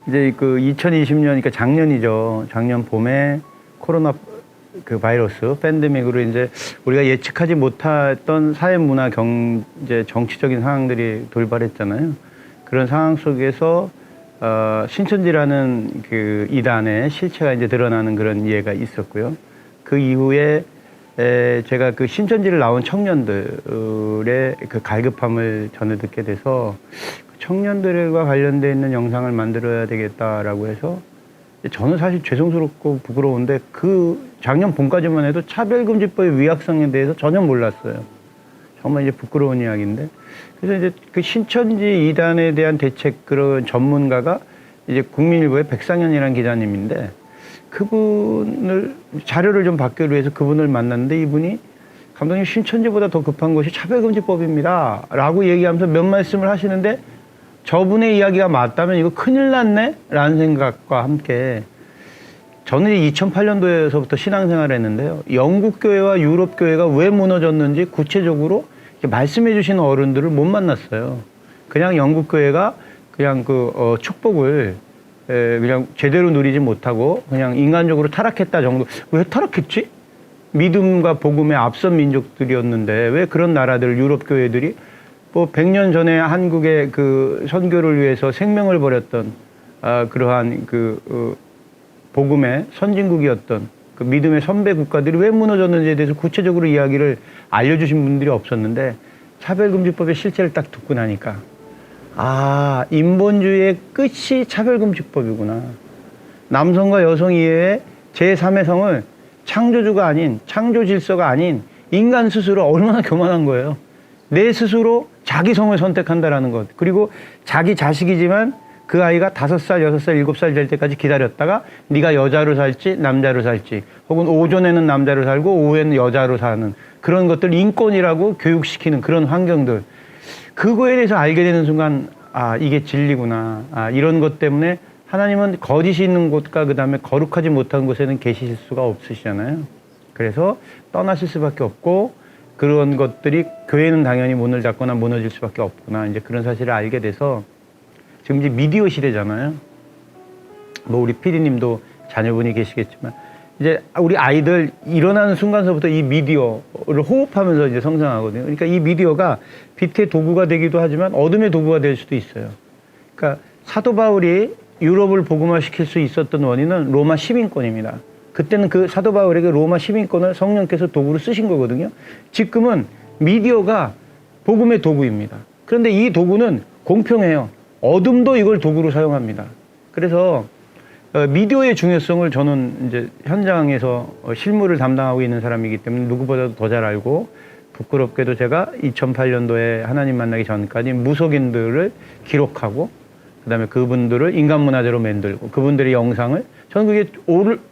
이제 그 2020년, 그러니까 작년이죠. 작년 봄에 코로나 그 바이러스 팬데믹으로 이제 우리가 예측하지 못했던 사회, 문화, 경제, 정치적인 상황들이 돌발했잖아요. 그런 상황 속에서 신천지라는 그 이단의 실체가 이제 드러나는 그런 예가 있었고요. 그 이후에 제가 그 신천지를 나온 청년들의 그 갈급함을 전해 듣게 돼서 청년들과 관련되어 있는 영상을 만들어야 되겠다라고 해서 저는 사실 죄송스럽고 부끄러운데 그 작년 봄까지만 해도 차별금지법의 위약성에 대해서 전혀 몰랐어요. 정말 이제 부끄러운 이야기인데. 그래서 이제 그 신천지 이단에 대한 대책 그런 전문가가 이제 국민일보의 백상현이라는 기자님인데 그분을 자료를 좀 받기 위해서 그분을 만났는데 이분이 감독님 신천지보다 더 급한 것이 차별금지법입니다. 라고 얘기하면서 몇 말씀을 하시는데 저분의 이야기가 맞다면 이거 큰일 났네? 라는 생각과 함께 저는 2008년도에서부터 신앙생활을 했는데요. 영국 교회와 유럽 교회가 왜 무너졌는지 구체적으로 말씀해 주시는 어른들을 못 만났어요. 그냥 영국 교회가 그냥 축복을 그냥 제대로 누리지 못하고 그냥 인간적으로 타락했다 정도. 왜 타락했지? 믿음과 복음의 앞선 민족들이었는데 왜 그런 나라들, 유럽 교회들이 뭐 100년 전에 한국의 그 선교를 위해서 생명을 버렸던 그러한 복음의 선진국이었던 그 믿음의 선배 국가들이 왜 무너졌는지에 대해서 구체적으로 이야기를 알려주신 분들이 없었는데 차별금지법의 실체를 딱 듣고 나니까 인본주의의 끝이 차별금지법이구나. 남성과 여성 이외의 제3의 성을 창조주가 아닌, 창조 질서가 아닌 인간 스스로 얼마나 교만한 거예요. 내 스스로 자기 성을 선택한다라는 것. 그리고 자기 자식이지만 그 아이가 5살, 6살, 7살 될 때까지 기다렸다가 네가 여자로 살지 남자로 살지 혹은 오전에는 남자로 살고 오후에는 여자로 사는 그런 것들 인권이라고 교육시키는 그런 환경들. 그거에 대해서 알게 되는 순간 이게 진리구나. 이런 것 때문에 하나님은 거짓이 있는 곳과 그다음에 거룩하지 못한 곳에는 계실 수가 없으시잖아요. 그래서 떠나실 수밖에 없고 그런 것들이 교회는 당연히 문을 닫거나 무너질 수밖에 없구나. 이제 그런 사실을 알게 돼서 지금 이제 미디어 시대잖아요. 뭐 우리 PD님도 자녀분이 계시겠지만 이제 우리 아이들 일어나는 순간서부터 이 미디어를 호흡하면서 이제 성장하거든요. 그러니까 이 미디어가 빛의 도구가 되기도 하지만 어둠의 도구가 될 수도 있어요. 그러니까 사도 바울이 유럽을 복음화시킬 수 있었던 원인은 로마 시민권입니다. 그때는 그 사도 바울에게 로마 시민권을 성령께서 도구로 쓰신 거거든요. 지금은 미디어가 복음의 도구입니다. 그런데 이 도구는 공평해요. 어둠도 이걸 도구로 사용합니다. 그래서 미디어의 중요성을 저는 이제 현장에서 실무를 담당하고 있는 사람이기 때문에 누구보다도 더 잘 알고 부끄럽게도 제가 2008년도에 하나님 만나기 전까지 무속인들을 기록하고 그다음에 그분들을 인간문화재로 만들고 그분들의 영상을 저는 그게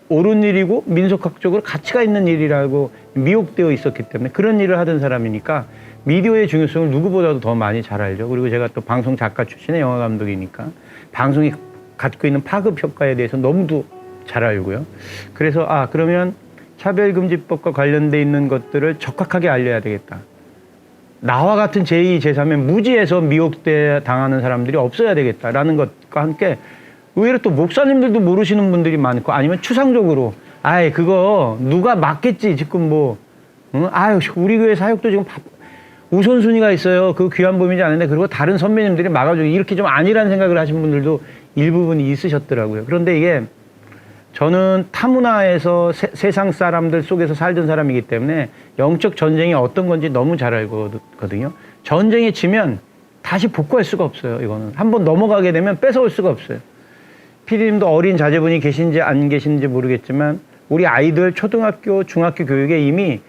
옳은 일이고 민속학적으로 가치가 있는 일이라고 미혹되어 있었기 때문에 그런 일을 하던 사람이니까 미디어의 중요성을 누구보다도 더 많이 잘 알죠. 그리고 제가 또 방송 작가 출신의 영화 감독이니까 방송이 갖고 있는 파급 효과에 대해서 너무도 잘 알고요. 그래서 그러면 차별금지법과 관련돼 있는 것들을 적확하게 알려야 되겠다. 나와 같은 제2, 제3의 무지에서 미혹돼 당하는 사람들이 없어야 되겠다라는 것과 함께 의외로 또 목사님들도 모르시는 분들이 많고 아니면 추상적으로 그거 누가 맞겠지 지금 우리 교회 사역도 지금 우선순위가 있어요. 그 귀한 범위지 않은데 그리고 다른 선배님들이 막아주고 이렇게 좀 아니라는 생각을 하신 분들도 일부분이 있으셨더라고요. 그런데 이게 저는 타문화에서 세상 사람들 속에서 살던 사람이기 때문에 영적 전쟁이 어떤 건지 너무 잘 알거든요. 전쟁에 지면 다시 복구할 수가 없어요. 이거는 한번 넘어가게 되면 뺏어올 수가 없어요. PD님도 어린 자제분이 계신지 안 계신지 모르겠지만 우리 아이들 초등학교, 중학교 교육에 이미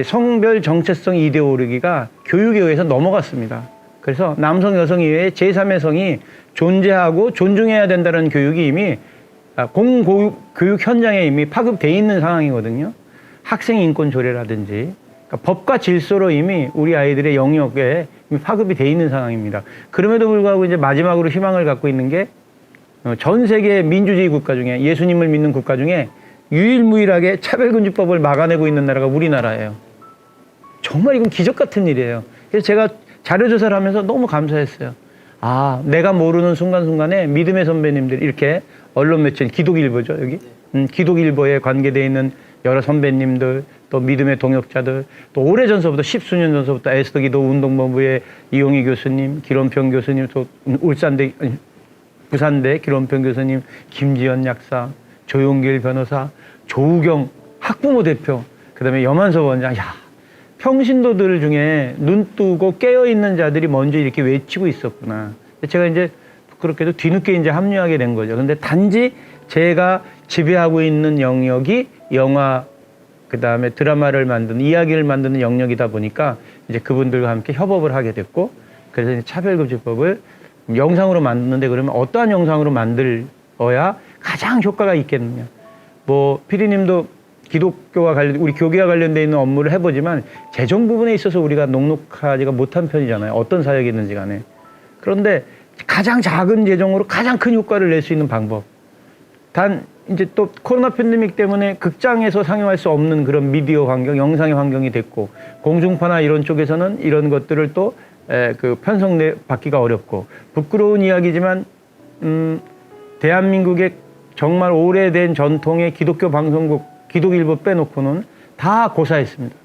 성별 정체성 이데올로기가 교육에 의해서 넘어갔습니다. 그래서 남성, 여성 이외에 제3의 성이 존재하고 존중해야 된다는 교육이 이미 공교육 현장에 이미 파급되어 있는 상황이거든요. 학생 인권 조례라든지 그러니까 법과 질서로 이미 우리 아이들의 영역에 이미 파급이 되어 있는 상황입니다. 그럼에도 불구하고 이제 마지막으로 희망을 갖고 있는 게 전 세계 민주주의 국가 중에 예수님을 믿는 국가 중에 유일무이하게 차별금지법을 막아내고 있는 나라가 우리나라예요. 정말 이건 기적 같은 일이에요. 그래서 제가 자료조사를 하면서 너무 감사했어요. 아, 내가 모르는 순간순간에 믿음의 선배님들, 이렇게 언론 매체, 기독일보죠, 여기? 기독일보에 관계되어 있는 여러 선배님들, 또 믿음의 동역자들, 또 오래전서부터, 십수년 전서부터 에스더 기도 운동본부의 이용희 교수님, 기론평 교수님, 또 울산대, 부산대 기론평 교수님, 김지연 약사, 조용길 변호사, 조우경 학부모 대표, 그 다음에 염한섭 원장, 야, 평신도들 중에 눈 뜨고 깨어있는 자들이 먼저 이렇게 외치고 있었구나. 제가 이제 그렇게도 뒤늦게 이제 합류하게 된 거죠. 근데 단지 제가 지배하고 있는 영역이 영화, 그 다음에 드라마를 만드는, 이야기를 만드는 영역이다 보니까 이제 그분들과 함께 협업을 하게 됐고, 그래서 이제 차별금지법을 영상으로 만드는데, 그러면 어떠한 영상으로 만들어야 가장 효과가 있겠느냐. 뭐, 피디님도 기독교와 우리 교계와 관련되어 있는 업무를 해보지만 재정 부분에 있어서 우리가 녹록하지가 못한 편이잖아요. 어떤 사역이 있는지 간에. 그런데 가장 작은 재정으로 가장 큰 효과를 낼 수 있는 방법. 단 이제 또 코로나 팬데믹 때문에 극장에서 상영할 수 없는 그런 미디어 환경, 영상의 환경이 됐고, 공중파나 이런 쪽에서는 이런 것들을 또 그 편성 받기가 어렵고, 부끄러운 이야기지만 대한민국의 정말 오래된 전통의 기독교 방송국, 기독일보 빼놓고는 다 고사했습니다.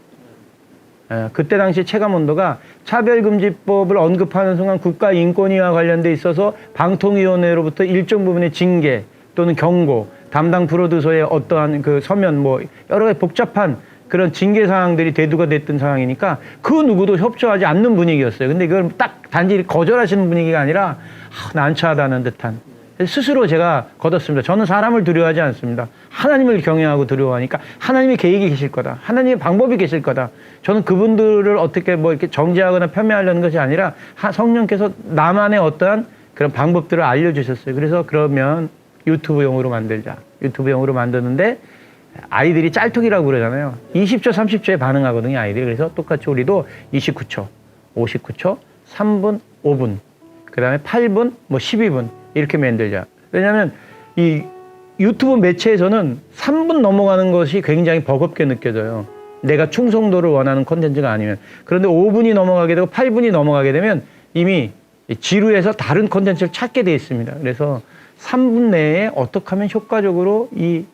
그때 당시 체감온도가 차별금지법을 언급하는 순간 국가인권위와 관련돼 있어서 방통위원회로부터 일정 부분의 징계 또는 경고, 담당 프로듀서의 어떠한 그 서면, 뭐 여러 가지 복잡한 그런 징계 사항들이 대두가 됐던 상황이니까 그 누구도 협조하지 않는 분위기였어요. 근데 이걸 딱 단지 거절하시는 분위기가 아니라 난처하다는 듯한, 스스로 제가 걷었습니다. 저는 사람을 두려워하지 않습니다. 하나님을 경외하고 두려워하니까 하나님의 계획이 계실 거다. 하나님의 방법이 계실 거다. 저는 그분들을 어떻게 뭐 이렇게 정죄하거나 폄훼하려는 것이 아니라 성령께서 나만의 어떠한 그런 방법들을 알려주셨어요. 그래서 그러면 유튜브용으로 만들자. 유튜브용으로 만드는데 아이들이 짤뚝이라고 그러잖아요. 20초, 30초에 반응하거든요, 아이들이. 그래서 똑같이 우리도 29초, 59초, 3분, 5분, 그 다음에 8분, 뭐 12분. 이렇게 만들자. 왜냐하면 이 유튜브 매체에서는 3분 넘어가는 것이 굉장히 버겁게 느껴져요. 내가 충성도를 원하는 콘텐츠가 아니면. 그런데 5분이 넘어가게 되고 8분이 넘어가게 되면 이미 지루해서 다른 콘텐츠를 찾게 돼 있습니다. 그래서 3분 내에 어떻게 하면 효과적으로 이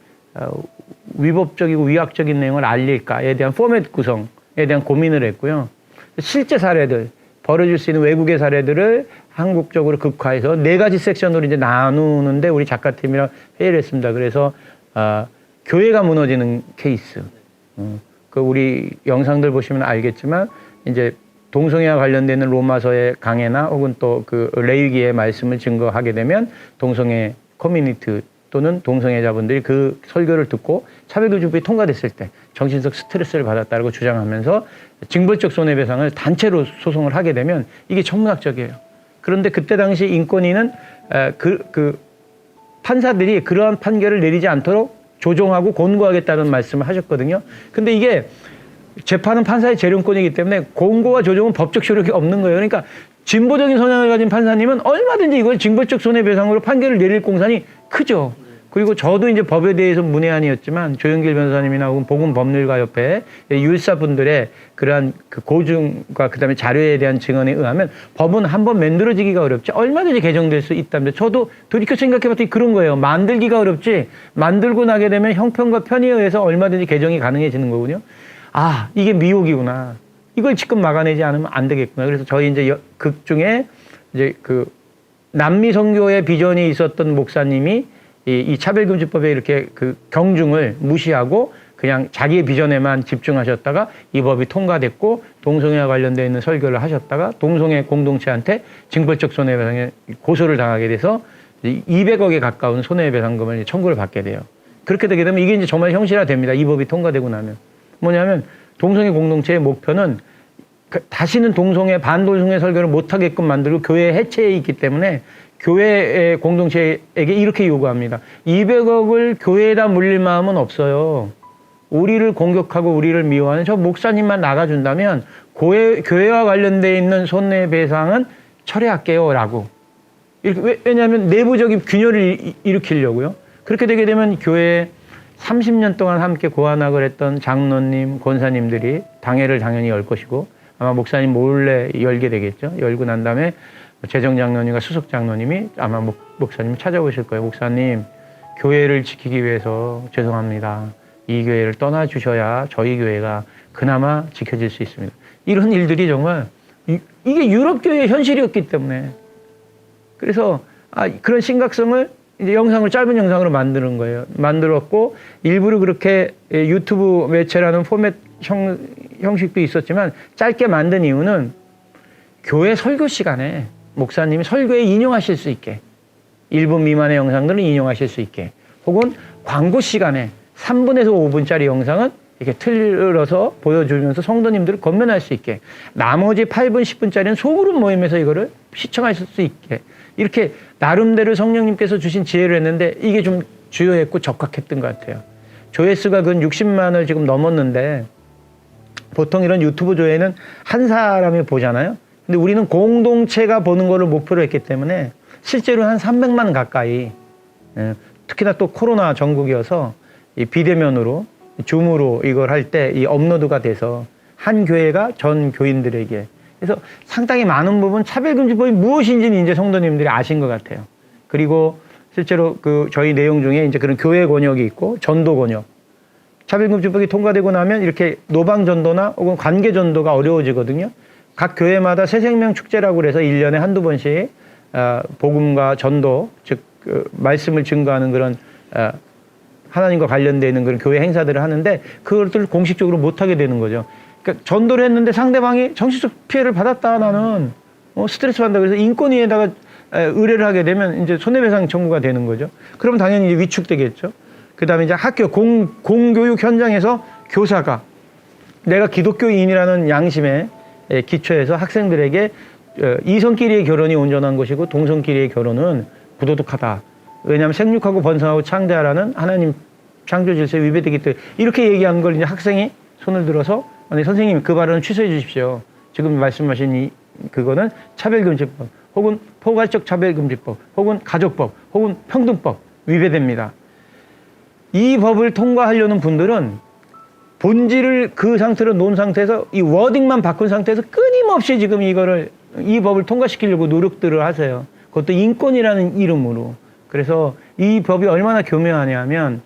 위법적이고 위약적인 내용을 알릴까에 대한 포맷 구성에 대한 고민을 했고요. 실제 사례들, 벌어질 수 있는 외국의 사례들을 한국적으로 극화해서 4가지 섹션으로 이제 나누는데 우리 작가팀이랑 회의를 했습니다. 그래서 교회가 무너지는 케이스. 그 우리 영상들 보시면 알겠지만 이제 동성애와 관련되는 로마서의 강해나 혹은 또 그 레위기의 말씀을 증거하게 되면 동성애 커뮤니티 또는 동성애자분들이 그 설교를 듣고 차별금지법이 통과됐을 때 정신적 스트레스를 받았다고 주장하면서 징벌적 손해배상을 단체로 소송을 하게 되면 이게 천문학적이에요. 그런데 그때 당시 인권위는 판사들이 그러한 판결을 내리지 않도록 조정하고 권고하겠다는 말씀을 하셨거든요. 근데 이게 재판은 판사의 재량권이기 때문에 권고와 조정은 법적 효력이 없는 거예요. 그러니까 진보적인 성향을 가진 판사님은 얼마든지 이걸 징벌적 손해배상으로 판결을 내릴 공산이 크죠. 그리고 저도 이제 법에 대해서 문외한이었지만 조영길 변호사님이나 혹은 보건법률가협회 율사분들의 그러한 그 고증과 그다음에 자료에 대한 증언에 의하면 법은 한번 만들어지기가 어렵지 얼마든지 개정될 수 있답니다. 저도 돌이켜 생각해봤더니 그런 거예요. 만들기가 어렵지 만들고 나게 되면 형평과 편의에 의해서 얼마든지 개정이 가능해지는 거군요. 아, 이게 미혹이구나. 이걸 지금 막아내지 않으면 안 되겠구나. 그래서 저희 이제 극 중에 이제 그 남미 선교의 비전이 있었던 목사님이 이 차별금지법에 이렇게 그 경중을 무시하고 그냥 자기의 비전에만 집중하셨다가 이 법이 통과됐고 동성애와 관련되어 있는 설교를 하셨다가 동성애 공동체한테 징벌적 손해배상에 고소를 당하게 돼서 200억에 가까운 손해배상금을 청구를 받게 돼요. 그렇게 되게 되면 이게 이제 정말 형식화됩니다. 이 법이 통과되고 나면. 뭐냐면 동성애 공동체의 목표는 다시는 동성애, 반동성애 설교를 못하게끔 만들고 교회 해체에 있기 때문에 교회의 공동체에게 이렇게 요구합니다. 200억을 교회에다 물릴 마음은 없어요. 우리를 공격하고 우리를 미워하는 저 목사님만 나가준다면 교회와 관련되어 있는 손해배상은 철회할게요 라고. 왜냐하면 내부적인 균열을 일으키려고요. 그렇게 되게 되면 교회에 30년 동안 함께 고안학을 했던 장로님, 권사님들이 당회를 당연히 열 것이고 아마 목사님 몰래 열게 되겠죠. 열고 난 다음에 재정장로님과 수석장로님이 아마 목사님 찾아오실 거예요. 목사님, 교회를 지키기 위해서 죄송합니다. 이 교회를 떠나주셔야 저희 교회가 그나마 지켜질 수 있습니다. 이런 일들이 정말 이게 유럽 교회의 현실이었기 때문에 그래서 그런 심각성을 이제 짧은 영상으로 만드는 거예요. 만들었고 일부러 그렇게 유튜브 매체라는 포맷 형식도 있었지만 짧게 만든 이유는 교회 설교 시간에 목사님이 설교에 인용하실 수 있게 1분 미만의 영상들은 인용하실 수 있게 혹은 광고 시간에 3분에서 5분짜리 영상은 이렇게 틀어서 보여주면서 성도님들을 건면할 수 있게 나머지 8분, 10분짜리는 소그룹 모임에서 이거를 시청하실 수 있게 이렇게 나름대로 성령님께서 주신 지혜를 했는데 이게 좀 주요했고 적합했던 것 같아요. 조회수가 근 60만을 지금 넘었는데 보통 이런 유튜브 조회는 한 사람이 보잖아요. 근데 우리는 공동체가 보는 거를 목표로 했기 때문에 실제로 한 300만 가까이 특히나 또 코로나 전국이어서 이 비대면으로 줌으로 이걸 할 때 이 업로드가 돼서 한 교회가 전 교인들에게 그래서 상당히 많은 부분 차별금지법이 무엇인지는 이제 성도님들이 아신 것 같아요. 그리고 실제로 저희 내용 중에 이제 그런 교회 권역이 있고 전도 권역. 차별금지법이 통과되고 나면 이렇게 노방 전도나 혹은 관계 전도가 어려워지거든요. 각 교회마다 새생명 축제라고 그래서 1년에 한두 번씩 복음과 전도, 즉 말씀을 증거하는 그런 하나님과 관련되는 그런 교회 행사들을 하는데 그것들을 공식적으로 못하게 되는 거죠. 그러니까 전도를 했는데 상대방이 정신적 피해를 받았다 나는 스트레스 받는다 그래서 인권위에다가 의뢰를 하게 되면 이제 손해배상 청구가 되는 거죠. 그러면 당연히 이제 위축되겠죠. 그 다음에 이제 학교 공교육 현장에서 교사가 내가 기독교인이라는 양심에 기초해서 학생들에게 이성끼리의 결혼이 온전한 것이고 동성끼리의 결혼은 부도덕하다. 왜냐하면 생육하고 번성하고 창대하라는 하나님 창조 질서에 위배되기 때문에 이렇게 얘기하는 걸 이제 학생이 손을 들어서 아니 선생님 그 발언은 취소해 주십시오. 지금 말씀하신 그거는 차별금지법 혹은 포괄적 차별금지법 혹은 가족법 혹은 평등법 위배됩니다. 이 법을 통과하려는 분들은 본질을 그 상태로 놓은 상태에서 이 워딩만 바꾼 상태에서 끊임없이 지금 이 법을 통과시키려고 노력들을 하세요. 그것도 인권이라는 이름으로. 그래서 이 법이 얼마나 교묘하냐면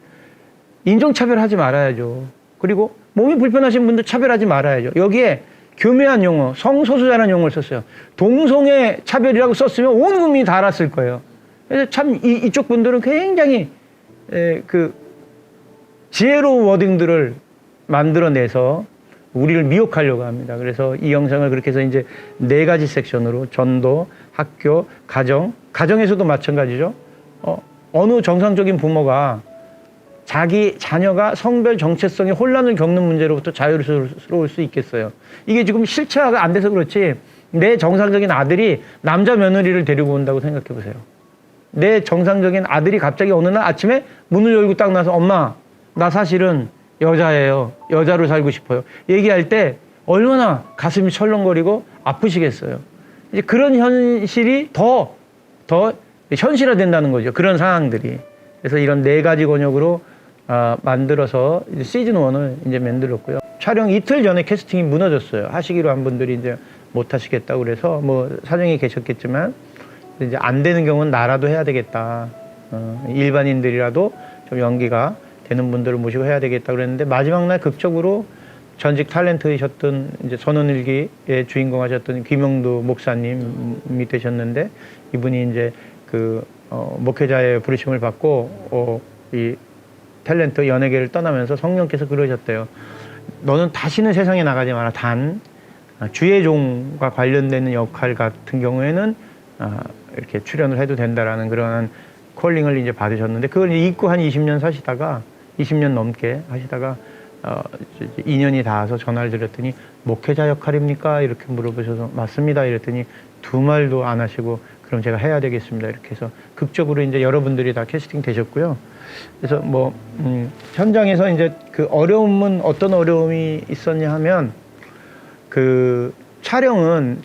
인종차별하지 말아야죠. 그리고 몸이 불편하신 분들 차별하지 말아야죠. 여기에 교묘한 용어, 성소수자라는 용어를 썼어요. 동성애 차별이라고 썼으면 온 국민이 다 알았을 거예요. 그래서 참 이쪽 분들은 굉장히 지혜로운 워딩들을 만들어내서 우리를 미혹하려고 합니다. 그래서 이 영상을 그렇게 해서 이제 4가지 섹션으로 전도, 학교, 가정에서도 마찬가지죠. 어느 정상적인 부모가 자기 자녀가 성별 정체성의 혼란을 겪는 문제로부터 자유로울 수 있겠어요. 이게 지금 실체화가 안 돼서 그렇지 내 정상적인 아들이 남자 며느리를 데리고 온다고 생각해 보세요. 내 정상적인 아들이 갑자기 어느 날 아침에 문을 열고 딱 나서 엄마 나 사실은 여자예요. 여자로 살고 싶어요. 얘기할 때 얼마나 가슴이 철렁거리고 아프시겠어요. 이제 그런 현실이 더 현실화된다는 거죠. 그런 상황들이. 그래서 이런 4가지 권역으로 만들어서 이제 시즌 1을 이제 만들었고요. 촬영 이틀 전에 캐스팅이 무너졌어요. 하시기로 한 분들이 이제 못 하시겠다고 그래서 뭐 사정이 계셨겠지만 이제 안 되는 경우는 나라도 해야 되겠다. 일반인들이라도 좀 연기가 되는 분들을 모시고 해야 되겠다 그랬는데 마지막 날 극적으로 전직 탤런트이셨던 이제 선원일기의 주인공 하셨던 김영도 목사님이 되셨는데 이분이 이제 목회자의 부르심을 받고 이 탤런트 연예계를 떠나면서 성령께서 그러셨대요. 너는 다시는 세상에 나가지 마라. 단 주의 종과 관련되는 역할 같은 경우에는 이렇게 출연을 해도 된다라는 그런 콜링을 이제 받으셨는데 그걸 잊고 한 20년 넘게 하시다가 2년이 닿아서 전화를 드렸더니 목회자 역할입니까? 이렇게 물어보셔서 맞습니다. 이랬더니 두 말도 안 하시고 그럼 제가 해야 되겠습니다. 이렇게 해서 극적으로 이제 여러분들이 다 캐스팅 되셨고요. 그래서 뭐 현장에서 이제 그 어려움은 어떤 어려움이 있었냐 하면 그 촬영은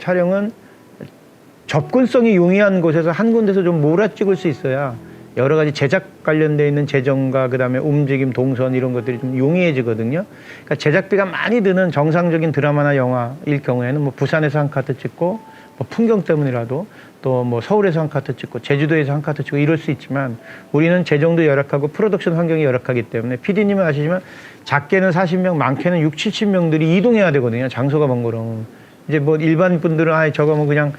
접근성이 용이한 곳에서 한 군데서 좀 몰아찍을 수 있어야 여러 가지 제작 관련되어 있는 재정과 그다음에 움직임, 동선 이런 것들이 좀 용이해지거든요. 그러니까 제작비가 많이 드는 정상적인 드라마나 영화일 경우에는 뭐 부산에서 한 카트 찍고 뭐 풍경 때문이라도 또 뭐 서울에서 한 카트 찍고 제주도에서 한 카트 찍고 이럴 수 있지만 우리는 재정도 열악하고 프로덕션 환경이 열악하기 때문에 PD님은 아시지만 작게는 40명, 많게는 6, 70명들이 이동해야 되거든요. 장소가 먼 거로. 이제 뭐 일반 분들은 아 저거 뭐 그냥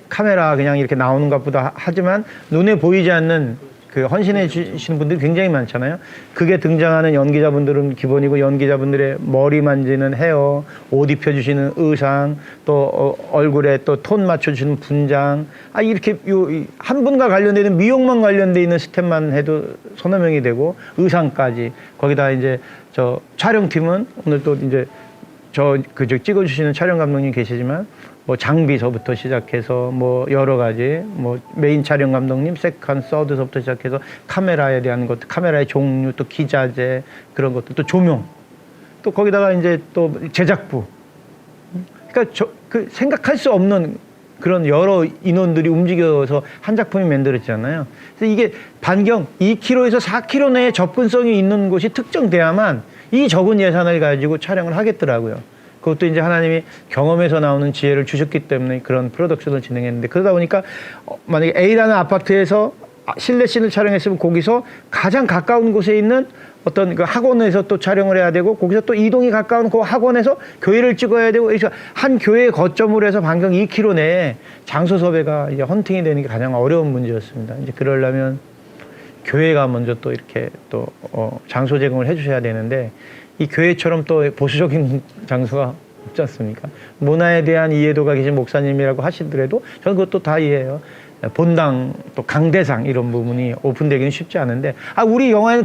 카메라 그냥 이렇게 나오는 것보다 하지만 눈에 보이지 않는 그 헌신해 주시는 분들이 굉장히 많잖아요. 그게 등장하는 연기자분들은 기본이고 연기자분들의 머리 만지는 헤어, 옷 입혀주시는 의상, 또 얼굴에 또 톤 맞춰주시는 분장, 아 이렇게 한 분과 관련되는 미용만 관련돼 있는 스텝만 해도 서너 명이 되고 의상까지 거기다 이제 저 촬영팀은 오늘 또 이제 저 찍어주시는 촬영 감독님 계시지만 뭐 장비서부터 시작해서 뭐 여러 가지 뭐 메인 촬영 감독님, 세컨, 서드서부터 시작해서 카메라에 대한 것, 카메라의 종류, 또 기자재 그런 것들, 또 조명, 또 거기다가 이제 또 제작부. 그러니까 그 생각할 수 없는 그런 여러 인원들이 움직여서 한 작품이 만들어지잖아요. 그래서 이게 반경 2km에서 4km 내에 접근성이 있는 곳이 특정돼야만 이 적은 예산을 가지고 촬영을 하겠더라고요. 그것도 이제 하나님이 경험에서 나오는 지혜를 주셨기 때문에 그런 프로덕션을 진행했는데 그러다 보니까 만약에 A라는 아파트에서 실내 씬을 촬영했으면 거기서 가장 가까운 곳에 있는 어떤 그 학원에서 또 촬영을 해야 되고 거기서 또 이동이 가까운 그 학원에서 교회를 찍어야 되고 그래서 한 교회 거점으로 해서 반경 2km 내에 장소 섭외가 이제 헌팅이 되는 게 가장 어려운 문제였습니다. 이제 그러려면 교회가 먼저 또 이렇게 또 장소 제공을 해주셔야 되는데 이 교회처럼 또 보수적인 장소가 없지 않습니까? 문화에 대한 이해도가 계신 목사님이라고 하시더라도 저는 그것도 다 이해해요. 본당 또 강대상 이런 부분이 오픈되기는 쉽지 않은데 우리 영화에는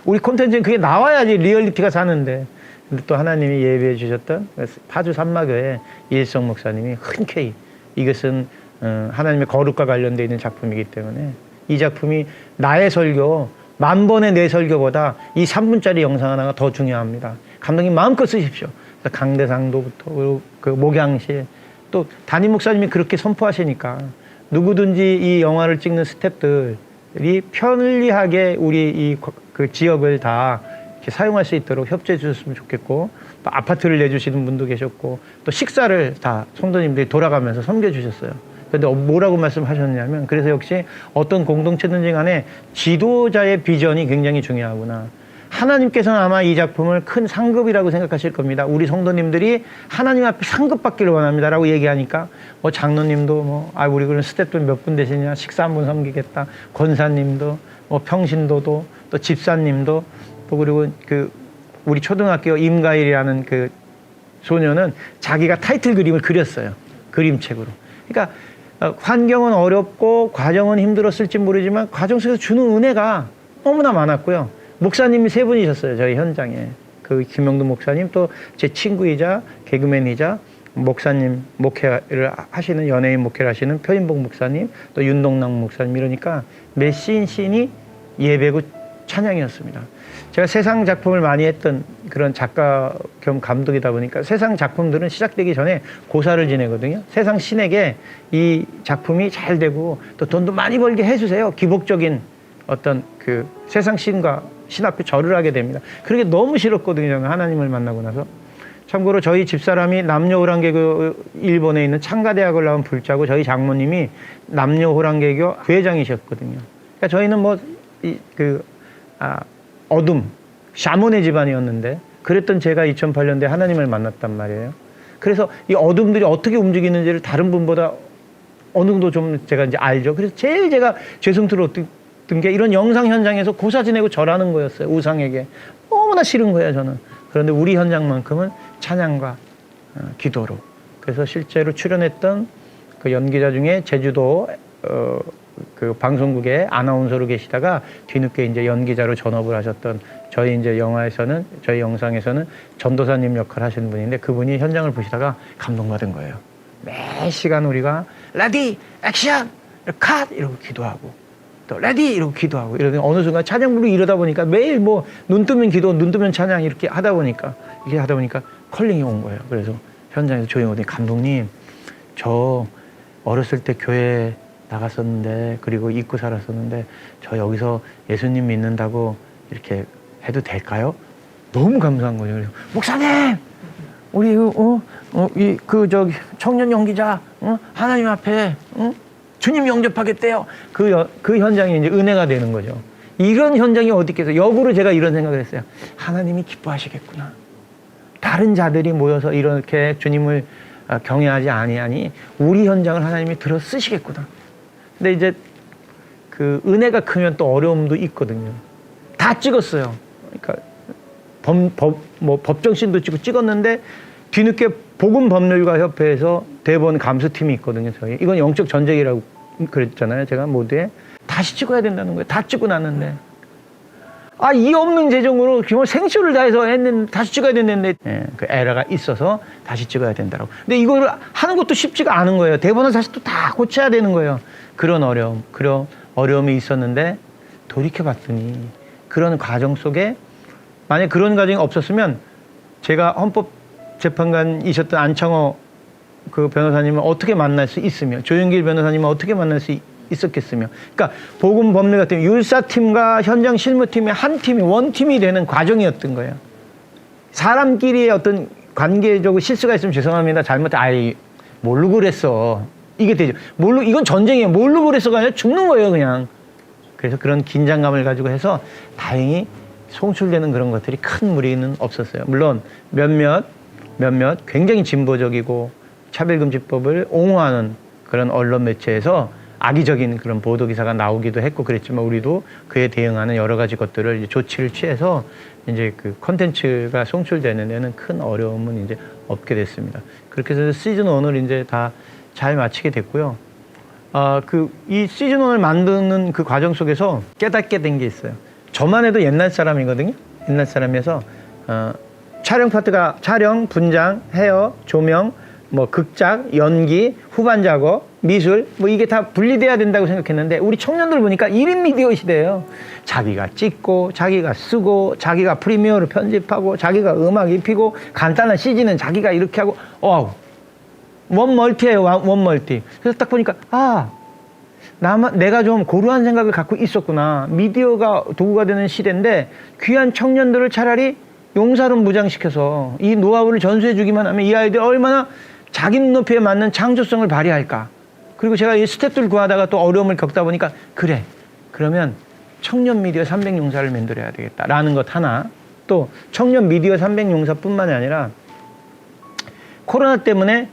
우리 콘텐츠는 그게 나와야지 리얼리티가 사는데 근데 또 하나님이 예비해 주셨던 파주 산마교회 이일성 목사님이 흔쾌히 이것은 하나님의 거룩과 관련되어 있는 작품이기 때문에 이 작품이 나의 설교 만 번의 내 설교보다 이 3분짜리 영상 하나가 더 중요합니다. 감독님 마음껏 쓰십시오. 강대상도부터 그 목양실 또 담임 목사님이 그렇게 선포하시니까 누구든지 이 영화를 찍는 스태프들이 편리하게 우리 그 지역을 다 이렇게 사용할 수 있도록 협조해 주셨으면 좋겠고 또 아파트를 내주시는 분도 계셨고 또 식사를 다 성도님들이 돌아가면서 섬겨주셨어요. 근데 뭐라고 말씀하셨냐면 그래서 역시 어떤 공동체든지 간에 지도자의 비전이 굉장히 중요하구나. 하나님께서는 아마 이 작품을 큰 상급이라고 생각하실 겁니다. 우리 성도님들이 하나님 앞에 상급받기를 원합니다라고 얘기하니까 뭐 장로님도 우리 그런 스태프들 몇 분 되시냐 식사 한 분 섬기겠다. 권사님도 뭐 평신도도 또 집사님도 또 그리고 그 우리 초등학교 임가일이라는 그 소녀는 자기가 타이틀 그림을 그렸어요. 그림책으로. 그러니까 환경은 어렵고 과정은 힘들었을지 모르지만 과정 속에서 주는 은혜가 너무나 많았고요. 목사님이 3분이셨어요. 저희 현장에. 그 김영도 목사님 또 제 친구이자 개그맨이자 목사님 목회를 하시는 연예인 목회를 하시는 표인복 목사님 또 윤동남 목사님 이러니까 매 씬이 예배고 찬양이었습니다. 제가 세상 작품을 많이 했던 그런 작가 겸 감독이다 보니까 세상 작품들은 시작되기 전에 고사를 지내거든요. 세상 신에게 이 작품이 잘 되고 또 돈도 많이 벌게 해주세요. 기복적인 어떤 그 세상 신과 신 앞에 절을 하게 됩니다. 그게 너무 싫었거든요. 저는 하나님을 만나고 나서. 참고로 저희 집사람이 남녀호랑개교 일본에 있는 창가대학을 나온 불자고 저희 장모님이 남녀호랑개교 부회장이셨거든요. 그러니까 저희는 뭐 어둠, 샤몬의 집안이었는데 그랬던 제가 2008년도에 하나님을 만났단 말이에요. 그래서 이 어둠들이 어떻게 움직이는지를 다른 분보다 어느 정도 좀 제가 이제 알죠. 그래서 제일 제가 죄송스러웠던 게 이런 영상 현장에서 고사 지내고 절하는 거였어요. 우상에게. 너무나 싫은 거예요, 저는. 그런데 우리 현장만큼은 찬양과 기도로. 그래서 실제로 출연했던 그 연기자 중에 제주도 그 방송국에 아나운서로 계시다가 뒤늦게 이제 연기자로 전업을 하셨던 저희 이제 영화에서는 저희 영상에서는 전도사님 역할 하시는 분인데 그분이 현장을 보시다가 감동받은 거예요. 매 시간 우리가 레디 액션 컷 이러고 기도하고 또 레디 이러고 기도하고 이러더니 어느 순간 찬양 부르고 이러다 보니까 매일 뭐 눈 뜨면 기도 눈 뜨면 찬양 이렇게 하다 보니까 컬링이 온 거예요. 그래서 현장에서 조용히 오더니 감독님 저 어렸을 때 교회 나갔었는데 그리고 잊고 살았었는데 저 여기서 예수님 믿는다고 이렇게 해도 될까요? 너무 감사한 거죠. 그래서 목사님 우리 저기 청년 연기자 하나님 앞에 주님 영접하겠대요. 그 현장이 이제 은혜가 되는 거죠. 이런 현장이 어디 있겠어요? 역으로 제가 이런 생각을 했어요. 하나님이 기뻐하시겠구나. 다른 자들이 모여서 이렇게 주님을 경외하지 아니하니 우리 현장을 하나님이 들어 쓰시겠구나. 근데 이제 그 은혜가 크면 또 어려움도 있거든요. 다 찍었어요. 그러니까 법정신도 찍었는데 뒤늦게 복음법률가 협회에서 대본 감수팀이 있거든요. 저희 이건 영적 전쟁이라고 그랬잖아요. 제가 모두에 다시 찍어야 된다는 거예요. 다 찍고 났는데 이 없는 재정으로 정말 생쇼를 다해서 했는데 다시 찍어야 된다는데 그 에러가 있어서 다시 찍어야 된다고. 근데 이걸 하는 것도 쉽지가 않은 거예요. 대본을 다시 또 다 고쳐야 되는 거예요. 그런 어려움이 있었는데 돌이켜봤더니 그런 과정 속에 만약 그런 과정이 없었으면 제가 헌법재판관이셨던 안창호 그 변호사님을 어떻게 만날 수 있으며 조영길 변호사님을 어떻게 만날 수 있었겠으며, 그러니까 복음법률 같은 율사팀과 현장 실무팀의 한 팀이 원팀이 되는 과정이었던 거예요. 사람끼리의 어떤 관계적으로 실수가 있으면 죄송합니다. 모르고 그랬어. 이게 되죠. 이건 전쟁이에요. 모르고 그랬어가 아니라 죽는 거예요, 그냥. 그래서 그런 긴장감을 가지고 해서 다행히 송출되는 그런 것들이 큰 무리는 없었어요. 물론 몇몇 굉장히 진보적이고 차별금지법을 옹호하는 그런 언론 매체에서 악의적인 그런 보도 기사가 나오기도 했고 그랬지만 우리도 그에 대응하는 여러 가지 것들을 이제 조치를 취해서 이제 그 콘텐츠가 송출되는 데는 큰 어려움은 이제 없게 됐습니다. 그렇게 해서 시즌 1을 이제 다 잘 마치게 됐고요. 이 시즌 1을 만드는 그 과정 속에서 깨닫게 된 게 있어요. 저만 해도 옛날 사람이거든요. 옛날 사람이어서 촬영 파트가 촬영, 분장, 헤어, 조명, 극작, 연기, 후반 작업, 미술 이게 다 분리돼야 된다고 생각했는데 우리 청년들 보니까 1인 미디어 시대예요. 자기가 찍고 자기가 쓰고 자기가 프리미어로 편집하고 자기가 음악 입히고 간단한 CG는 자기가 이렇게 하고 원멀티예요. 원멀티. 그래서 딱 보니까 내가 좀 고루한 생각을 갖고 있었구나. 미디어가 도구가 되는 시대인데 귀한 청년들을 차라리 용사로 무장시켜서 이 노하우를 전수해 주기만 하면 이 아이들이 얼마나 자기 눈높이에 맞는 창조성을 발휘할까. 그리고 제가 이 스태프들 구하다가 또 어려움을 겪다 보니까 그러면 청년 미디어 300용사를 만들어야 되겠다라는 것 하나, 또 청년 미디어 300용사뿐만이 아니라 코로나 때문에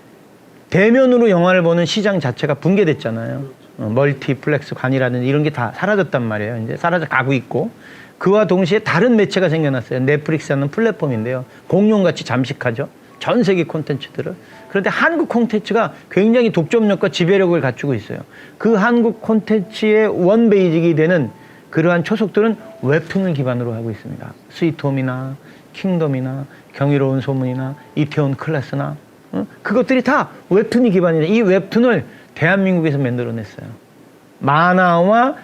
대면으로 영화를 보는 시장 자체가 붕괴됐잖아요. 멀티플렉스 관이라든지 이런 게 다 사라졌단 말이에요. 이제 사라져 가고 있고 그와 동시에 다른 매체가 생겨났어요. 넷플릭스라는 플랫폼인데요. 공룡같이 잠식하죠. 전 세계 콘텐츠들을. 그런데 한국 콘텐츠가 굉장히 독점력과 지배력을 갖추고 있어요. 그 한국 콘텐츠의 원베이직이 되는 그러한 초석들은 웹툰을 기반으로 하고 있습니다. 스위트홈이나 킹덤이나 경이로운 소문이나 이태원 클래스나 그것들이 다 웹툰이 기반이에요. 이 웹툰을 대한민국에서 만들어냈어요. 만화와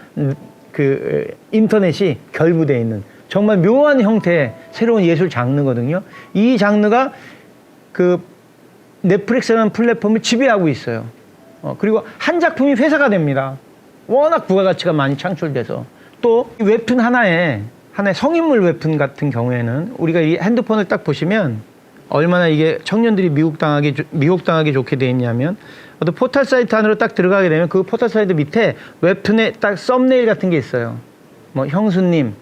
그 인터넷이 결부되어 있는 정말 묘한 형태의 새로운 예술 장르거든요. 이 장르가 그 넷플릭스라는 플랫폼을 지배하고 있어요. 그리고 한 작품이 회사가 됩니다. 워낙 부가가치가 많이 창출돼서. 또 웹툰 하나의 성인물 웹툰 같은 경우에는 우리가 이 핸드폰을 딱 보시면 얼마나 이게 청년들이 미혹당하기 좋게 돼 있냐면 어떤 포털 사이트 안으로 딱 들어가게 되면 그 포털 사이트 밑에 웹툰에 딱 썸네일 같은 게 있어요. 형수님,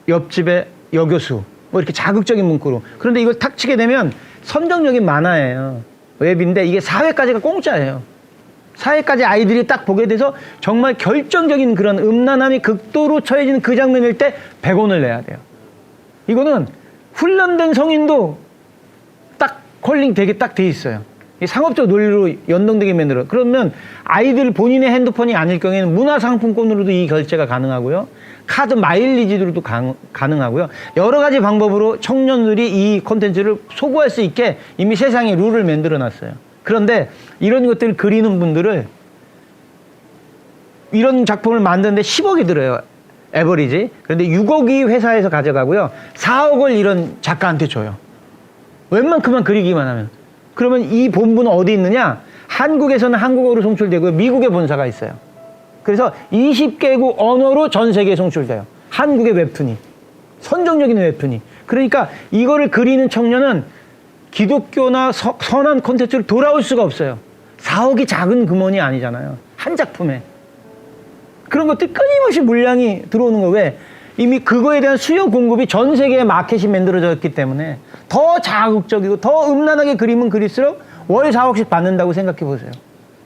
옆집에 여교수, 이렇게 자극적인 문구로. 그런데 이걸 탁 치게 되면 선정적인 만화예요. 웹인데 이게 4회까지가 공짜예요. 4회까지 아이들이 딱 보게 돼서 정말 결정적인 그런 음란함이 극도로 처해지는 그 장면일 때 100원을 내야 돼요. 이거는 훈련된 성인도 딱 콜링 되게 딱 돼 있어요. 상업적 논리로 연동되게 만들어. 그러면 아이들 본인의 핸드폰이 아닐 경우에는 문화상품권으로도 이 결제가 가능하고요. 카드 마일리지로도 가능하고요. 여러 가지 방법으로 청년들이 이 콘텐츠를 소구할 수 있게 이미 세상에 룰을 만들어 놨어요. 그런데 이런 것들을 그리는 분들을 이런 작품을 만드는데 10억이 들어요. 에버리지. 그런데 6억이 회사에서 가져가고요. 4억을 이런 작가한테 줘요. 웬만큼만 그리기만 하면. 그러면 이 본부는 어디 있느냐? 한국에서는 한국어로 송출되고요. 미국에 본사가 있어요. 그래서 20개국 언어로 전 세계에 송출돼요. 한국의 웹툰이. 선정적인 웹툰이. 그러니까 이거를 그리는 청년은 기독교나 선한 콘텐츠로 돌아올 수가 없어요. 4억이 작은 금원이 아니잖아요. 한 작품에. 그런 것들 끊임없이 물량이 들어오는 거. 왜? 이미 그거에 대한 수요 공급이 전 세계의 마켓이 만들어졌기 때문에 더 자극적이고 더 음란하게 그리면 그릴수록 월 4억씩 받는다고 생각해 보세요.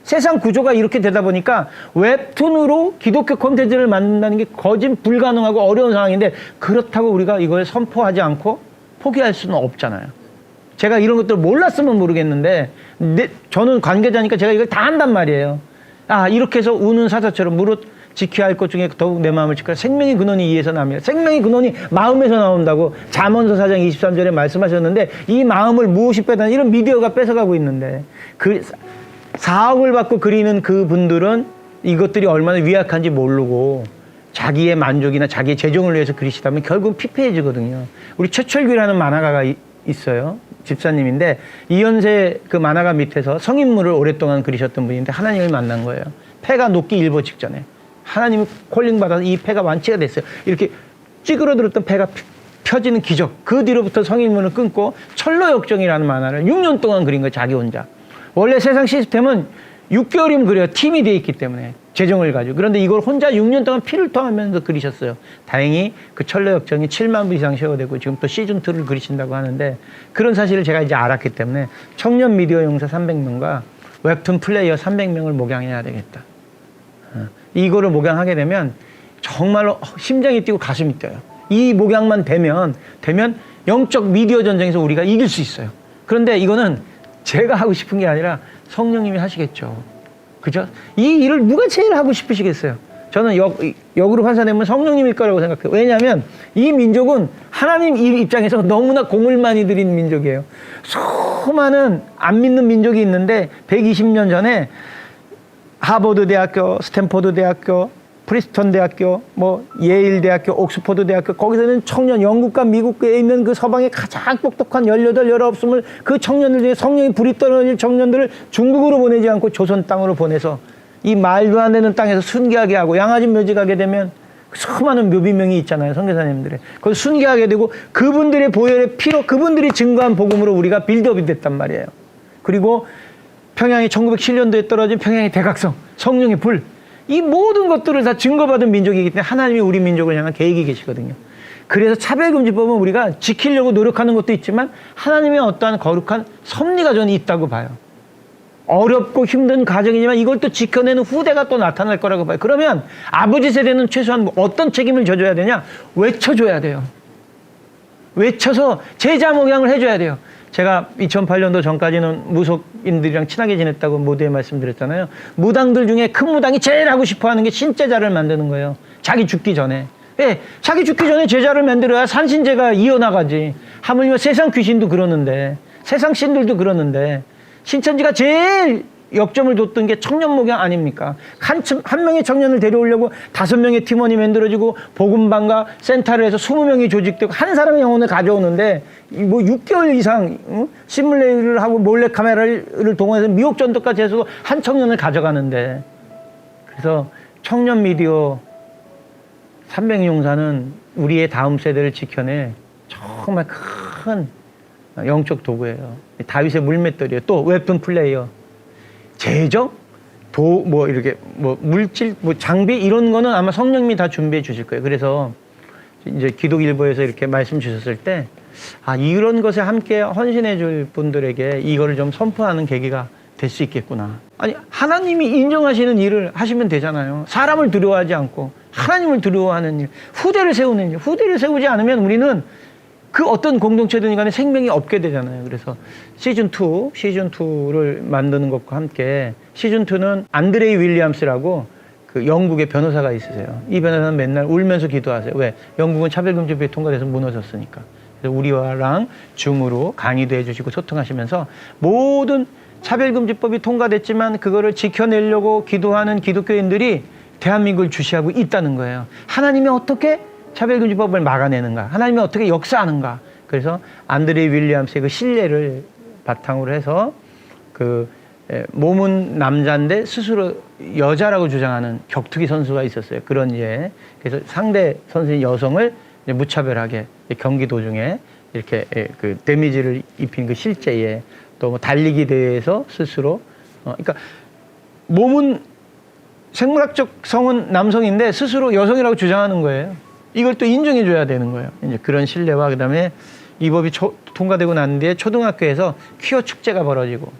세상 구조가 이렇게 되다 보니까 웹툰으로 기독교 콘텐츠를 만든다는 게 거진 불가능하고 어려운 상황인데, 그렇다고 우리가 이걸 선포하지 않고 포기할 수는 없잖아요. 제가 이런 것들 몰랐으면 모르겠는데 저는 관계자니까 제가 이걸 다 한단 말이에요. 아, 이렇게 해서 우는 사자처럼 무릇 지켜야 할 것 중에 더욱 내 마음을 지켜라. 생명의 근원이 이에서 나옵니다. 생명의 근원이 마음에서 나온다고 잠언서 4장 23절에 말씀하셨는데, 이 마음을 무엇이 빼다 이런 미디어가 뺏어가고 있는데, 그 4억을 받고 그리는 그 분들은 이것들이 얼마나 위약한지 모르고 자기의 만족이나 자기의 재정을 위해서 그리시다면 결국은 피폐해지거든요. 우리 최철규라는 만화가가 있어요. 집사님인데 이현세 그 만화가 밑에서 성인물을 오랫동안 그리셨던 분인데 하나님을 만난 거예요. 폐가 녹기 일보 직전에 하나님이 콜링 받아서 이 폐가 완치가 됐어요. 이렇게 찌그러들었던 폐가 펴지는 기적. 그 뒤로부터 성인물을 끊고 철로역정이라는 만화를 6년 동안 그린 거예요. 자기 혼자. 원래 세상 시스템은 6개월이면 그래요. 팀이 돼 있기 때문에 재정을 가지고. 그런데 이걸 혼자 6년 동안 피를 토하면서 그리셨어요. 다행히 그 철로역정이 7만 부 이상 쉐어되고 지금 또 시즌2를 그리신다고 하는데, 그런 사실을 제가 이제 알았기 때문에 청년 미디어 용사 300명과 웹툰 플레이어 300명을 목양해야 되겠다. 이거를 목양하게 되면 정말로 심장이 뛰고 가슴이 뛰어요. 이 목양만 되면 영적 미디어 전쟁에서 우리가 이길 수 있어요. 그런데 이거는 제가 하고 싶은 게 아니라 성령님이 하시겠죠. 그죠? 이 일을 누가 제일 하고 싶으시겠어요? 저는 역으로 환산되면 성령님일 거라고 생각해요. 왜냐하면 이 민족은 하나님 입장에서 너무나 공을 많이 들인 민족이에요. 수많은 안 믿는 민족이 있는데 120년 전에 하버드 대학교, 스탠포드 대학교, 프리스턴 대학교, 예일 대학교, 옥스퍼드 대학교, 거기서는 청년, 영국과 미국에 있는 그 서방의 가장 똑똑한 18, 19을 그 청년들 중에 성령이 불이 떨어질 청년들을 중국으로 보내지 않고 조선 땅으로 보내서 이 말도 안 되는 땅에서 순교하게 하고, 양아지 묘지 가게 되면 수많은 묘비명이 있잖아요. 선교사님들의. 그걸 순교하게 되고 그분들의 보혈의 피로 그분들이 증거한 복음으로 우리가 빌드업이 됐단 말이에요. 그리고 평양이 1907년도에 떨어진 평양의 대각성, 성령의 불, 이 모든 것들을 다 증거받은 민족이기 때문에 하나님이 우리 민족을 향한 계획이 계시거든요. 그래서 차별금지법은 우리가 지키려고 노력하는 것도 있지만 하나님의 어떠한 거룩한 섭리가 저는 있다고 봐요. 어렵고 힘든 과정이지만 이걸 또 지켜내는 후대가 또 나타날 거라고 봐요. 그러면 아버지 세대는 최소한 어떤 책임을 져줘야 되냐? 외쳐줘야 돼요. 외쳐서 제자 목양을 해줘야 돼요. 제가 2008년도 전까지는 무속인들이랑 친하게 지냈다고 모두에 말씀드렸잖아요. 무당들 중에 큰 무당이 제일 하고 싶어 하는 게 신제자를 만드는 거예요. 자기 죽기 전에. 예, 자기 죽기 전에 제자를 만들어야 산신제가 이어나가지. 하물며 세상 귀신도 그러는데, 세상 신들도 그러는데, 신천지가 제일 역점을 뒀던 게 청년 목양 아닙니까? 한 명의 청년을 데려오려고 5명의 팀원이 만들어지고 복음반과 센터를 해서 20명이 조직되고 한 사람의 영혼을 가져오는데 6개월 이상 시뮬레이를 하고 몰래카메라를 동원해서 미혹전도까지 해서 한 청년을 가져가는데, 그래서 청년 미디어 300용사는 우리의 다음 세대를 지켜낼 정말 큰 영적 도구예요. 다윗의 물맷돌이에요. 또 웹툰 플레이어. 재정, 이렇게, 물질, 장비, 이런 거는 아마 성령님이 다 준비해 주실 거예요. 그래서 이제 기독일보에서 이렇게 말씀 주셨을 때, 이런 것에 함께 헌신해 줄 분들에게 이거를 좀 선포하는 계기가 될 수 있겠구나. 아니, 하나님이 인정하시는 일을 하시면 되잖아요. 사람을 두려워하지 않고, 하나님을 두려워하는 일, 후대를 세우는 일. 후대를 세우지 않으면 우리는 그 어떤 공동체든 간에 생명이 없게 되잖아요. 그래서 시즌2를 만드는 것과 함께, 시즌2는 안드레이 윌리엄스라고 그 영국의 변호사가 있으세요. 이 변호사는 맨날 울면서 기도하세요. 왜? 영국은 차별금지법이 통과돼서 무너졌으니까. 그래서 우리와랑 줌으로 강의도 해주시고 소통하시면서 모든 차별금지법이 통과됐지만 그거를 지켜내려고 기도하는 기독교인들이 대한민국을 주시하고 있다는 거예요. 하나님이 어떻게 차별금지법을 막아내는가? 하나님이 어떻게 역사하는가? 그래서 안드레이 윌리엄스의 그 신뢰를 바탕으로 해서 몸은 남자인데 스스로 여자라고 주장하는 격투기 선수가 있었어요. 그런 예. 그래서 상대 선수인 여성을 이제 무차별하게 경기 도중에 이렇게 그 데미지를 입힌 그 실제에 또 뭐 달리기 대회에서 스스로 그러니까 몸은 생물학적 성은 남성인데 스스로 여성이라고 주장하는 거예요. 이걸 또 인정해 줘야 되는 거예요. 이제 그런 신뢰와 그다음에 이 법이 통과되고 난 뒤에 초등학교에서 퀴어 축제가 벌어지고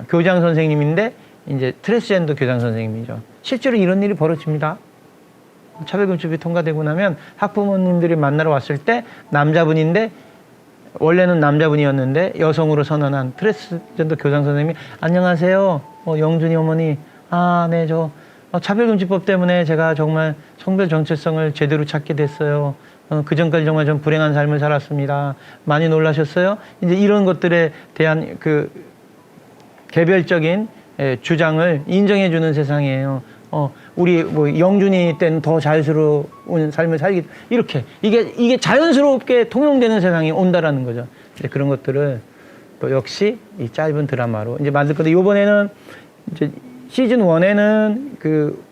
교장 선생님인데 이제 트랜스젠더 교장 선생님이죠. 실제로 이런 일이 벌어집니다. 차별금지법이 통과되고 나면 학부모님들이 만나러 왔을 때 남자분인데 원래는 남자분이었는데 여성으로 선언한 트랜스젠더 교장 선생님이 안녕하세요. 영준이 어머니. 네, 저 차별금지법 때문에 제가 정말 성별 정체성을 제대로 찾게 됐어요. 그전까지 정말 좀 불행한 삶을 살았습니다. 많이 놀라셨어요? 이제 이런 것들에 대한 그 개별적인 주장을 인정해주는 세상이에요. 우리 뭐 영준이 때는 더 자유스러운 삶을 살기 이렇게 이게 자연스럽게 통용되는 세상이 온다라는 거죠. 이제 그런 것들을 또 역시 이 짧은 드라마로 이제 만들 건데 이번에는 이제 시즌 1에는 그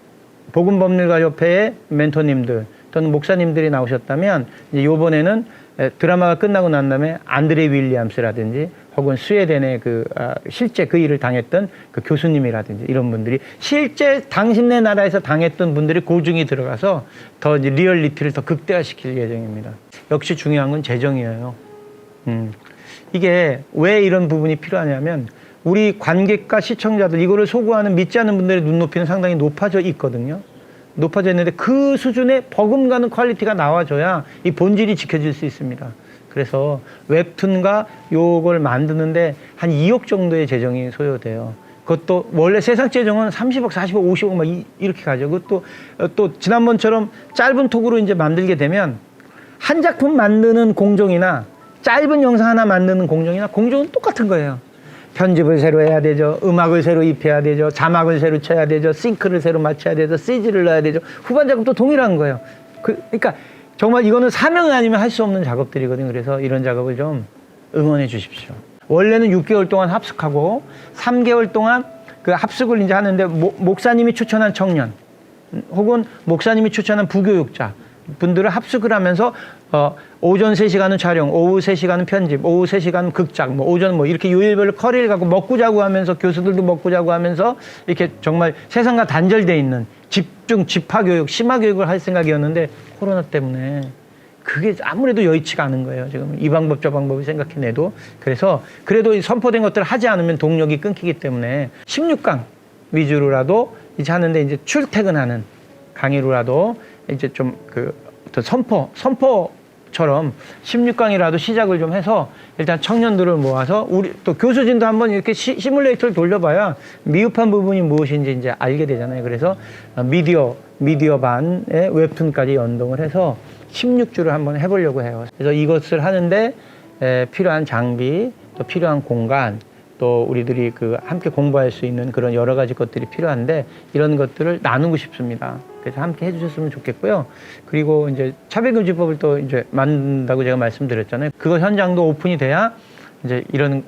복음법률가협회의 멘토님들 또는 목사님들이 나오셨다면 이제 이번에는 드라마가 끝나고 난 다음에 안드레 윌리엄스라든지 혹은 스웨덴의 실제 그 일을 당했던 그 교수님이라든지 이런 분들이 실제 당신네 나라에서 당했던 분들이 고증이 들어가서 더 이제 리얼리티를 더 극대화시킬 예정입니다. 역시 중요한 건 재정이에요. 이게 왜 이런 부분이 필요하냐면 우리 관객과 시청자들 이거를 소구하는 믿지 않는 분들의 눈높이는 상당히 높아져 있거든요. 높아져 있는데 그 수준의 버금가는 퀄리티가 나와줘야 이 본질이 지켜질 수 있습니다. 그래서 웹툰과 요걸 만드는데 한 2억 정도의 재정이 소요돼요. 그것도 원래 세상 재정은 30억, 40억, 50억 막 이렇게 가죠. 그것도 또 지난번처럼 짧은 톡으로 이제 만들게 되면 한 작품 만드는 공정이나 짧은 영상 하나 만드는 공정이나 공정은 똑같은 거예요. 편집을 새로 해야 되죠. 음악을 새로 입혀야 되죠. 자막을 새로 쳐야 되죠. 싱크를 새로 맞춰야 되죠. CG를 넣어야 되죠. 후반 작업도 동일한 거예요. 그러니까 정말 이거는 사명 아니면 할 수 없는 작업들이거든요. 그래서 이런 작업을 좀 응원해 주십시오. 원래는 6개월 동안 합숙하고 3개월 동안 그 합숙을 이제 하는데 목사님이 추천한 청년 혹은 목사님이 추천한 부교육자 분들을 합숙을 하면서 오전 3시간은 촬영, 오후 3시간은 편집, 오후 3시간은 극작, 뭐 오전 뭐 이렇게 요일별로 커리를 갖고 먹고 자고 하면서 교수들도 먹고 자고 하면서 이렇게 정말 세상과 단절돼 있는 집중, 집화교육, 심화교육을 할 생각이었는데 코로나 때문에 그게 아무래도 여의치가 않은 거예요. 지금 이 방법 저 방법을 생각해내도. 그래서 그래도 선포된 것들을 하지 않으면 동력이 끊기기 때문에 16강 위주로라도 이제 하는데 이제 출퇴근하는 강의로라도 이제 좀 선포처럼 16강이라도 시작을 좀 해서 일단 청년들을 모아서 우리 또 교수진도 한번 이렇게 시뮬레이터를 돌려봐야 미흡한 부분이 무엇인지 이제 알게 되잖아요. 그래서 미디어 반의 웹툰까지 연동을 해서 16주를 한번 해보려고 해요. 그래서 이것을 하는데 필요한 장비, 또 필요한 공간, 또 우리들이 함께 공부할 수 있는 그런 여러 가지 것들이 필요한데 이런 것들을 나누고 싶습니다. 그래서 함께 해주셨으면 좋겠고요. 그리고 이제 차별금지법을 또 이제 만든다고 제가 말씀드렸잖아요. 그거 현장도 오픈이 돼야 이제 이런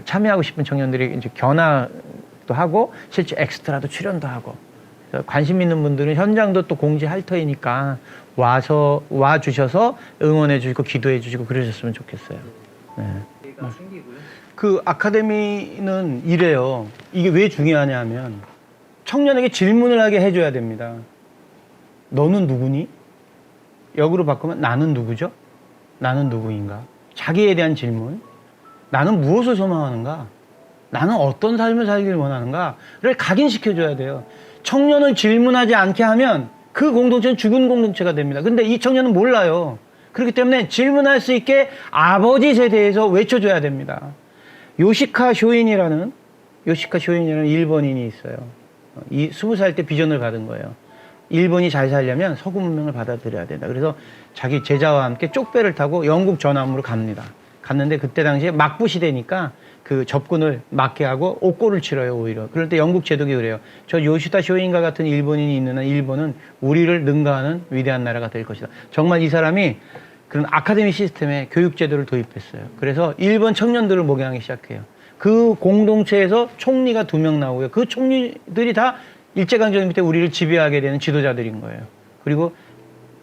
참여하고 싶은 청년들이 이제 견학도 하고 실제 엑스트라도 출연도 하고 그래서 관심 있는 분들은 현장도 또 공지할 터이니까 와 주셔서 응원해 주시고 기도해 주시고 그러셨으면 좋겠어요. 네. 그 아카데미는 이래요. 이게 왜 중요하냐면 청년에게 질문을 하게 해줘야 됩니다. 너는 누구니? 역으로 바꾸면 나는 누구죠? 나는 누구인가? 자기에 대한 질문. 나는 무엇을 소망하는가? 나는 어떤 삶을 살기를 원하는가를 각인시켜줘야 돼요. 청년을 질문하지 않게 하면 그 공동체는 죽은 공동체가 됩니다. 근데 이 청년은 몰라요. 그렇기 때문에 질문할 수 있게 아버지 세대에서 외쳐줘야 됩니다. 요시카 쇼인이라는 일본인이 있어요. 20살 때 비전을 받은 거예요. 일본이 잘 살려면 서구 문명을 받아들여야 된다. 그래서 자기 제자와 함께 쪽배를 타고 영국 전함으로 갑니다. 갔는데 그때 당시에 막부 시대니까 그 접근을 막게 하고 옥고를 치러요, 오히려. 그럴 때 영국 제독이 그래요. 저 요시다 쇼인과 같은 일본인이 있는 한 일본은 우리를 능가하는 위대한 나라가 될 것이다. 정말 이 사람이 그런 아카데미 시스템에 교육제도를 도입했어요. 그래서 일본 청년들을 목양하기 시작해요. 그 공동체에서 총리가 2명 나오고요. 그 총리들이 다 일제강점기 때 우리를 지배하게 되는 지도자들인 거예요. 그리고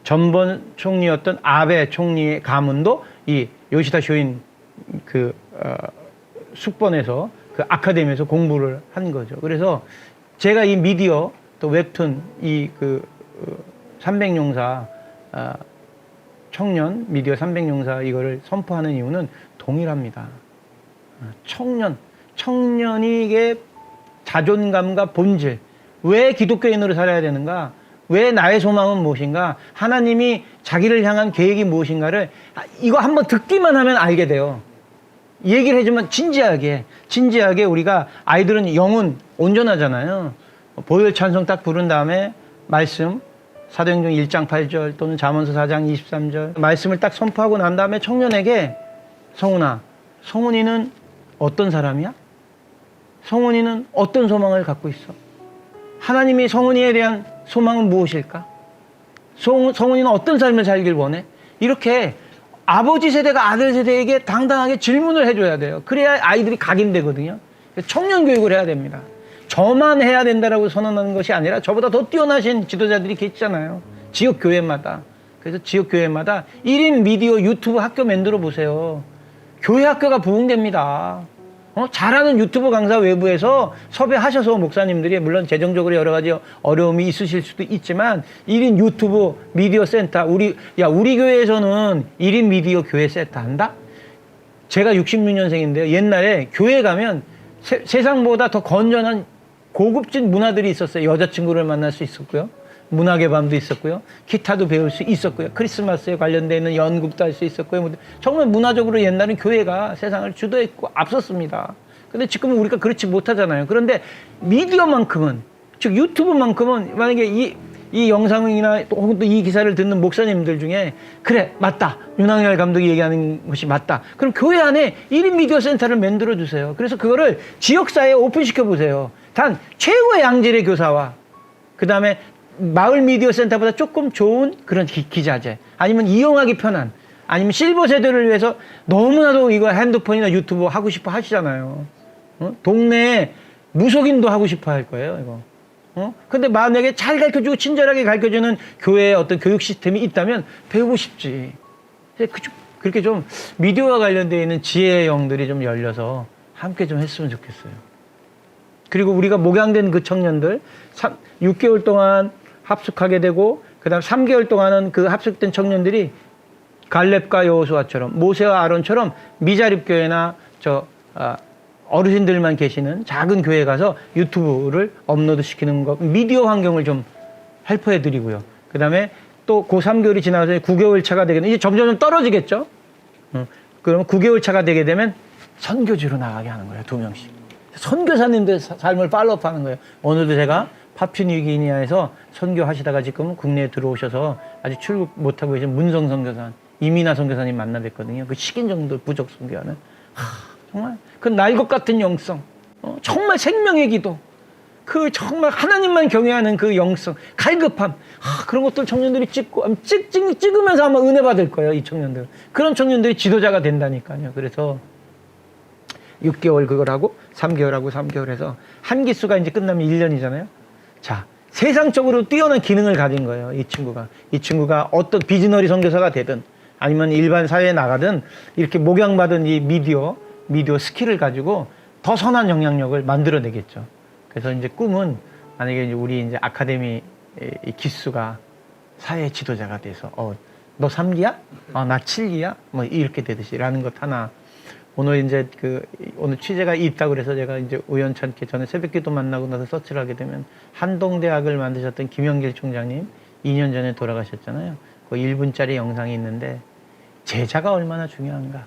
전번 총리였던 아베 총리의 가문도 이 요시다 쇼인 숙번에서 그 아카데미에서 공부를 한 거죠. 그래서 제가 이 미디어 또 웹툰 300용사 청년 미디어 300용사 이거를 선포하는 이유는 동일합니다. 청년이 이게 자존감과 본질, 왜 기독교인으로 살아야 되는가? 왜 나의 소망은 무엇인가? 하나님이 자기를 향한 계획이 무엇인가를 이거 한번 듣기만 하면 알게 돼요. 얘기를 해주면 진지하게 우리가 아이들은 영은 온전하잖아요. 보혈 찬송 딱 부른 다음에 말씀 사도행전 1장 8절 또는 잠언서 4장 23절 말씀을 딱 선포하고 난 다음에 청년에게 성훈이는 어떤 사람이야? 성훈이는 어떤 소망을 갖고 있어? 하나님이 성훈이에 대한 소망은 무엇일까? 성훈이는 어떤 삶을 살길 원해? 이렇게 아버지 세대가 아들 세대에게 당당하게 질문을 해줘야 돼요. 그래야 아이들이 각인되거든요. 청년 교육을 해야 됩니다. 저만 해야 된다라고 선언하는 것이 아니라 저보다 더 뛰어나신 지도자들이 계시잖아요. 지역 교회마다. 그래서 지역 교회마다 1인 미디어 유튜브 학교 만들어 보세요. 교회 학교가 부흥됩니다. 잘하는 유튜브 강사 외부에서 섭외하셔서 목사님들이 물론 재정적으로 여러 가지 어려움이 있으실 수도 있지만 1인 유튜브 미디어 센터 우리 교회에서는 1인 미디어 교회 센터 한다? 제가 66년생인데요. 옛날에 교회 가면 세상보다 더 건전한 고급진 문화들이 있었어요. 여자친구를 만날 수 있었고요. 문학의 밤도 있었고요. 기타도 배울 수 있었고요. 크리스마스에 관련되어 있는 연극도 할 수 있었고요. 정말 문화적으로 옛날엔 교회가 세상을 주도했고 앞섰습니다. 근데 지금은 우리가 그렇지 못하잖아요. 그런데 미디어만큼은, 즉 유튜브만큼은 만약에 이 영상이나 혹은 또 이 기사를 듣는 목사님들 중에 그래 맞다 윤학열 감독이 얘기하는 것이 맞다 그럼 교회 안에 1인 미디어 센터를 만들어 주세요. 그래서 그거를 지역사회에 오픈시켜 보세요. 단 최고의 양질의 교사와 그 다음에 마을 미디어 센터보다 조금 좋은 그런 기자재 아니면 이용하기 편한 아니면 실버 세대를 위해서 너무나도 이거 핸드폰이나 유튜브 하고 싶어 하시잖아요. 동네에 무속인도 하고 싶어 할 거예요 이거. 근데 만약에 잘 가르쳐주고 친절하게 가르쳐주는 교회의 어떤 교육 시스템이 있다면 배우고 싶지. 그렇게 좀 미디어와 관련되어 있는 지혜의 영들이 좀 열려서 함께 좀 했으면 좋겠어요. 그리고 우리가 목양된 그 청년들 6개월 동안 합숙하게 되고 그 다음 3개월 동안은 그 합숙된 청년들이 갈렙과 여호수아처럼 모세와 아론처럼 미자립교회나 어르신들만 계시는 작은 교회에 가서 유튜브를 업로드 시키는 것, 미디어 환경을 좀 헬퍼해 드리고요. 그 다음에 또 그 3개월이 지나서 9개월 차가 되게 되면 이제 점점 떨어지겠죠? 그러면 9개월 차가 되게 되면 선교지로 나가게 하는 거예요. 2명씩. 선교사님들 삶을 팔로우업 하는 거예요. 오늘도 제가 파푸뉴기니아에서 선교하시다가 지금 국내에 들어오셔서 아직 출국 못하고 계신 문성 선교사, 이민아 선교사님 만나 뵀거든요. 그 식인종들 부족 선교하는. 정말 그 날것 같은 영성, 정말 생명의 기도, 그 정말 하나님만 경외하는 그 영성, 갈급함, 그런 것들 청년들이 찍으면서 아마 은혜 받을 거예요. 이 청년들. 그런 청년들이 지도자가 된다니까요. 그래서 6개월 그걸 하고 3개월 하고 3개월 해서 한 기수가 이제 끝나면 1년이잖아요. 자, 세상적으로 뛰어난 기능을 가진 거예요. 이 친구가 어떤 비즈너리 선교사가 되든 아니면 일반 사회에 나가든 이렇게 목양받은 이 미디어 스킬을 가지고 더 선한 영향력을 만들어내겠죠. 그래서 이제 꿈은 만약에 우리 이제 아카데미 기수가 사회 지도자가 돼서 너 3기야? 나 7기야? 뭐 이렇게 되듯이라는 것 하나. 오늘 이제 오늘 취재가 있다고 그래서 제가 이제 우연찮게 전에 새벽기도 만나고 나서 서치를 하게 되면 한동대학을 만드셨던 김영길 총장님 2년 전에 돌아가셨잖아요. 그 1분짜리 영상이 있는데 제자가 얼마나 중요한가.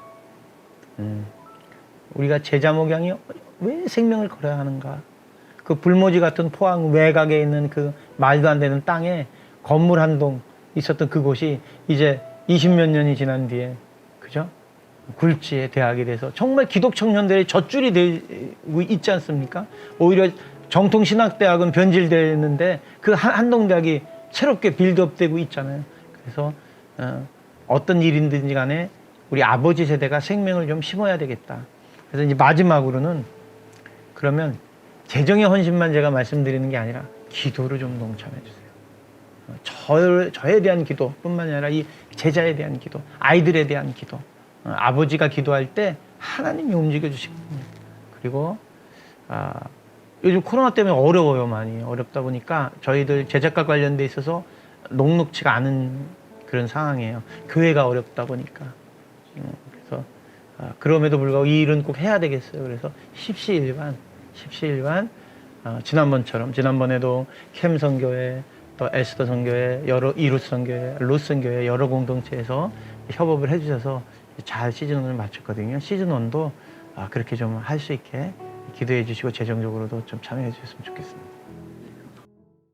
우리가 제자 목양이 왜 생명을 걸어야 하는가. 그 불모지 같은 포항 외곽에 있는 그 말도 안 되는 땅에 건물 한 동 있었던 그곳이 이제 20몇 년이 지난 뒤에 그죠? 굴지의 대학이 돼서 정말 기독 청년들의 젖줄이 되고 있지 않습니까? 오히려 정통신학대학은 변질되는데 그 한동대학이 새롭게 빌드업되고 있잖아요. 그래서 어떤 일인든지 간에 우리 아버지 세대가 생명을 좀 심어야 되겠다. 그래서 이제 마지막으로는 그러면 재정의 헌신만 제가 말씀드리는 게 아니라 기도를 좀 동참해 주세요. 저에 대한 기도뿐만이 아니라 이 제자에 대한 기도, 아이들에 대한 기도, 아버지가 기도할 때 하나님이 움직여 주시거든요. 그리고 요즘 코로나 때문에 어려워요. 많이 어렵다 보니까 저희들 제작과 관련돼 있어서 녹록치가 않은 그런 상황이에요. 교회가 어렵다 보니까. 그래서 그럼에도 불구하고 이 일은 꼭 해야 되겠어요. 그래서 십시일반 지난번에도 캠 선교회, 또 에스더 선교회, 여러 이루스 선교회, 루스 선교회 여러 공동체에서 협업을 해주셔서 잘 시즌1을 마쳤거든요. 시즌1도 그렇게 좀 할 수 있게 기도해 주시고 재정적으로도 좀 참여해 주셨으면 좋겠습니다.